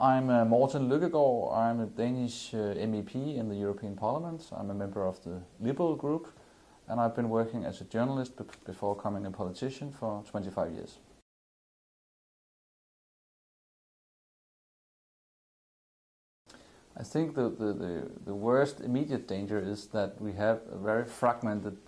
I'm Morten Løkkegaard. I'm a Danish MEP in the European Parliament. I'm a member of the Liberal group, and I've been working as a journalist before becoming a politician for 25 years. I think the worst immediate danger is that we have a very fragmented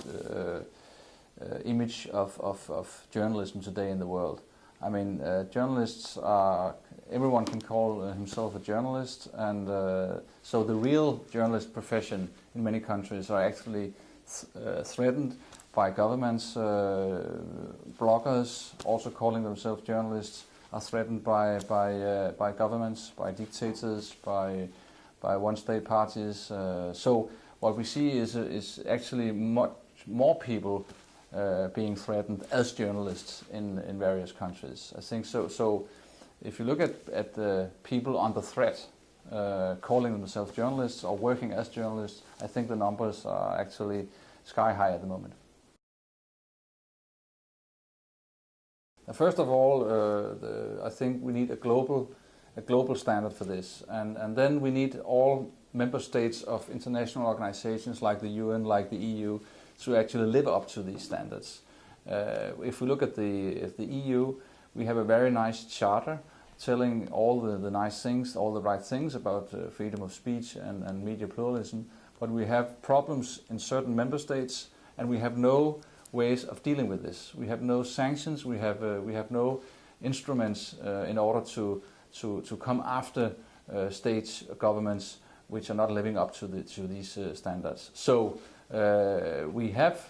image of journalism today in the world. I mean, journalists are, everyone can call himself a journalist, and so the real journalist profession in many countries are actually threatened by governments. Bloggers, also calling themselves journalists, are threatened by governments, by dictators, by one-state parties. So what we see is actually much more people being threatened as journalists in various countries. I think so. So if you look at the people under threat, calling themselves journalists or working as journalists, I think the numbers are actually sky high at the moment. First of all, I think we need a global standard for this, and then we need all member states of international organizations like the UN, like the EU, to actually live up to these standards. If we look at the EU, we have a very nice charter telling all the nice things, all the right things about freedom of speech and media pluralism, but we have problems in certain member states, and we have no ways of dealing with this. We have no sanctions, we have no instruments in order to come after state governments which are not living up to these standards. So we have,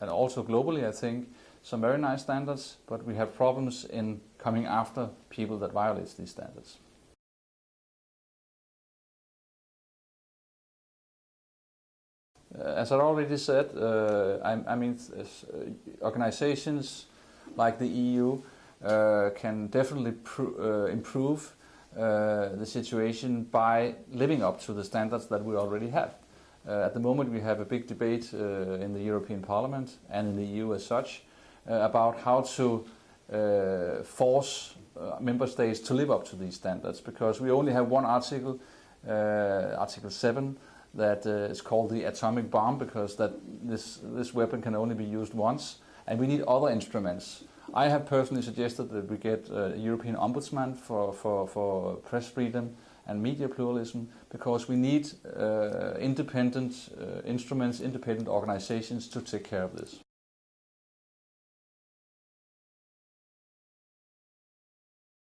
and also globally I think, some very nice standards, but we have problems in coming after people that violate these standards. As I already said, I mean, organizations like the EU can definitely improve the situation by living up to the standards that we already have. At the moment we have a big debate in the European Parliament and in the EU as such about how to force member states to live up to these standards, because we only have one article, Article 7, that is called the atomic bomb, because this weapon can only be used once, and we need other instruments. I have personally suggested that we get a European Ombudsman for press freedom and media pluralism, because we need independent instruments, independent organizations to take care of this.